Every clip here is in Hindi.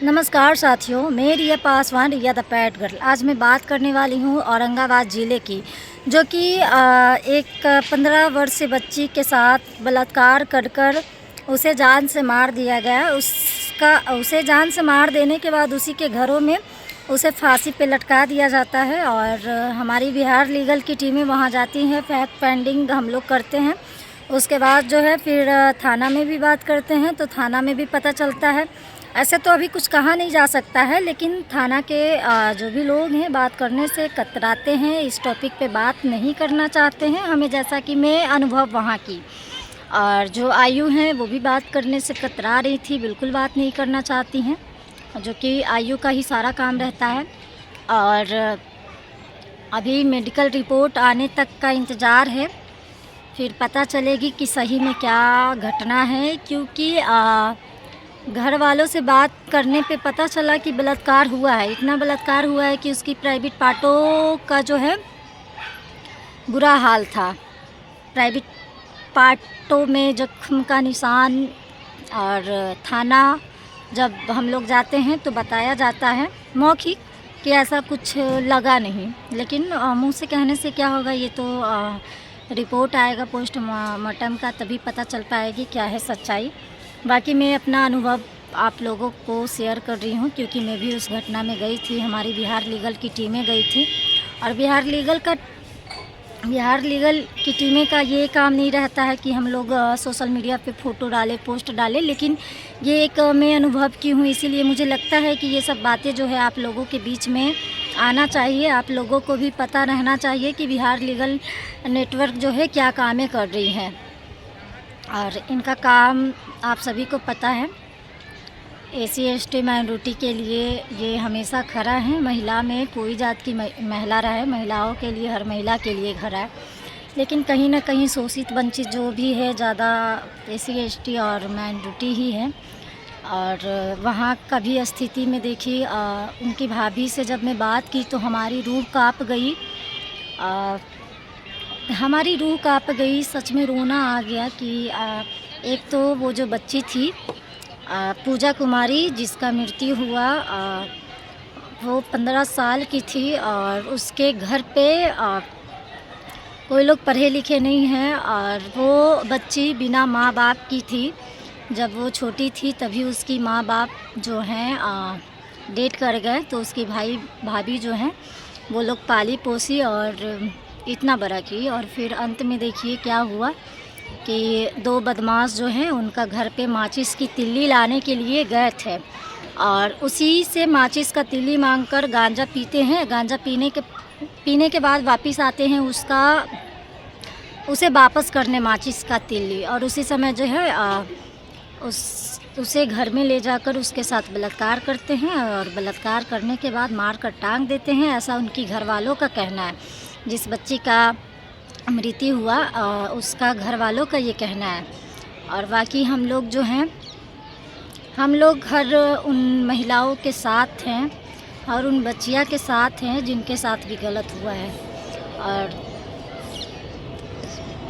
नमस्कार साथियों, मैं रिया पासवान रिया द पैट गर्ल। आज मैं बात करने वाली हूँ औरंगाबाद ज़िले की, जो कि एक 15 वर्षीय बच्ची के साथ बलात्कार कर उसे जान से मार दिया गया। उसे जान से मार देने के बाद उसी के घरों में उसे फांसी पे लटका दिया जाता है। और हमारी बिहार लीगल की टीमें वहाँ जाती हैं, फैक्ट फाइंडिंग हम लोग करते हैं। उसके बाद जो है फिर थाना में भी बात करते हैं, तो थाना में भी पता चलता है। ऐसे तो अभी कुछ कहा नहीं जा सकता है, लेकिन थाना के जो भी लोग हैं बात करने से कतराते हैं, इस टॉपिक पे बात नहीं करना चाहते हैं हमें, जैसा कि मैं अनुभव वहाँ की। और जो आयु हैं वो भी बात करने से कतरा रही थी, बिल्कुल बात नहीं करना चाहती हैं, जो कि आयु का ही सारा काम रहता है। और अभी मेडिकल रिपोर्ट आने तक का इंतज़ार है, फिर पता चलेगी कि सही में क्या घटना है। क्योंकि घर वालों से बात करने पे पता चला कि बलात्कार हुआ है। इतना बलात्कार हुआ है कि उसकी प्राइवेट पार्टों का जो है बुरा हाल था। प्राइवेट पार्टों में जख्म का निशान। और थाना जब हम लोग जाते हैं तो बताया जाता है मौखिक कि ऐसा कुछ लगा नहीं, लेकिन मुंह से कहने से क्या होगा, ये तो रिपोर्ट आएगा पोस्टमार्टम का, तभी पता चल पाएगी क्या है सच्चाई। बाकी मैं अपना अनुभव आप लोगों को शेयर कर रही हूँ, क्योंकि मैं भी उस घटना में गई थी। हमारी बिहार लीगल की टीमें गई थी। और बिहार लीगल की टीमें का ये काम नहीं रहता है कि हम लोग सोशल मीडिया पे फ़ोटो डालें, पोस्ट डालें, लेकिन ये एक मैं अनुभव की हूँ, इसीलिए मुझे लगता है कि ये सब बातें जो है आप लोगों के बीच में आना चाहिए। आप लोगों को भी पता रहना चाहिए कि बिहार लीगल नेटवर्क जो है क्या कामें कर रही हैं। और इनका काम आप सभी को पता है, एसी एसटी माइनॉरिटी के लिए ये हमेशा खड़ा है। महिला में कोई जात की महिला रहे, महिलाओं के लिए, हर महिला के लिए खड़ा है। लेकिन कहीं ना कहीं शोषित वंचित जो भी है, ज़्यादा एसी एसटी और माइनॉरिटी ही है। और वहाँ का भी स्थिति में देखी, उनकी भाभी से जब मैं बात की तो हमारी रूह काँप गई। हमारी रूह काँप गई, सच में रोना आ गया कि एक तो वो जो बच्ची थी पूजा कुमारी, जिसका मृत्यु हुआ, वो 15 साल की थी। और उसके घर पे कोई लोग पढ़े लिखे नहीं हैं, और वो बच्ची बिना माँ बाप की थी। जब वो छोटी थी तभी उसकी माँ बाप जो हैं डेट कर गए, तो उसकी भाभी जो हैं वो लोग पाली पोसी और इतना बड़ा की। और फिर अंत में देखिए क्या हुआ कि 2 बदमाश जो हैं उनका घर पे माचिस की तिल्ली लाने के लिए गए थे, और उसी से माचिस का तिल्ली मांगकर गांजा पीते हैं। गांजा पीने के बाद वापस आते हैं उसे वापस करने माचिस का तिल्ली, और उसी समय जो है उसे घर में ले जाकर उसके साथ बलात्कार करते हैं। और बलात्कार करने के बाद मार कर टांग देते हैं, ऐसा उनकी घर वालों का कहना है। जिस बच्ची का मृत्यु हुआ उसका घर वालों का ये कहना है। और बाकी हम लोग जो हैं, हम लोग हर उन महिलाओं के साथ हैं और उन बच्चियां के साथ हैं जिनके साथ भी गलत हुआ है। और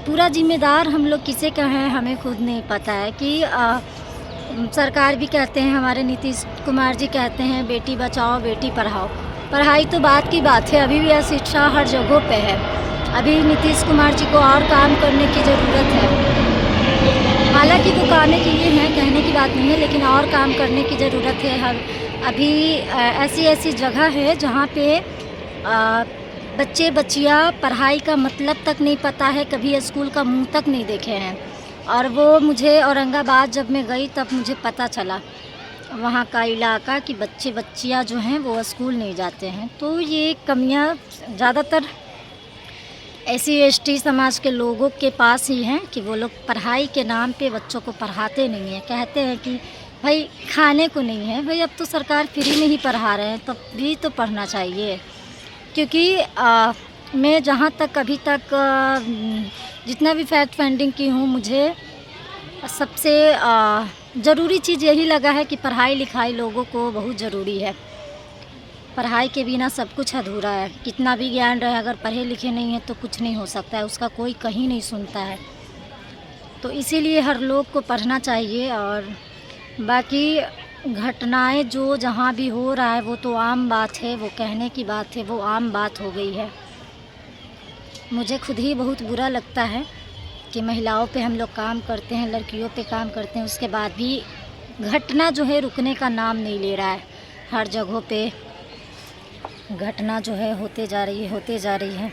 पूरा जिम्मेदार हम लोग किसे का है हमें खुद नहीं पता है। कि सरकार भी कहते हैं, हमारे नीतीश कुमार जी कहते हैं बेटी बचाओ बेटी पढ़ाओ। पढ़ाई तो बात की बात है, अभी भी अशिक्षा हर जगह पे है। अभी नीतीश कुमार जी को और काम करने की ज़रूरत है। हालांकि वो कामें किए हैं, कहने की बात नहीं है, लेकिन और काम करने की ज़रूरत है। अभी ऐसी जगह है जहाँ पे बच्चे बच्चियाँ पढ़ाई का मतलब तक नहीं पता है, कभी स्कूल का मुंह तक नहीं देखे हैं। और वो मुझे औरंगाबाद जब मैं गई तब मुझे पता चला वहाँ का इलाका कि बच्चे बच्चियाँ जो हैं वो स्कूल नहीं जाते हैं। तो ये कमियाँ ज़्यादातर एसी एसटी समाज के लोगों के पास ही हैं कि वो लोग पढ़ाई के नाम पे बच्चों को पढ़ाते नहीं हैं। कहते हैं कि भाई खाने को नहीं है, भाई अब तो सरकार फ्री में ही पढ़ा रहे हैं, तब भी तो पढ़ना चाहिए। क्योंकि मैं जहाँ तक अभी तक जितना भी फैक्ट फाइंडिंग की हूँ, मुझे सबसे ज़रूरी चीज़ यही लगा है कि पढ़ाई लिखाई लोगों को बहुत ज़रूरी है। पढ़ाई के बिना सब कुछ अधूरा है। कितना भी ज्ञान रहे, अगर पढ़े लिखे नहीं हैं तो कुछ नहीं हो सकता है, उसका कोई कहीं नहीं सुनता है। तो इसीलिए हर लोग को पढ़ना चाहिए। और बाकी घटनाएं जो जहाँ भी हो रहा है वो तो आम बात है, वो कहने की बात है, वो आम बात हो गई है। मुझे खुद ही बहुत बुरा लगता है कि महिलाओं पे हम लोग काम करते हैं, लड़कियों पे काम करते हैं, उसके बाद भी घटना जो है रुकने का नाम नहीं ले रहा है। हर जगहों पे घटना जो है होते जा रही है।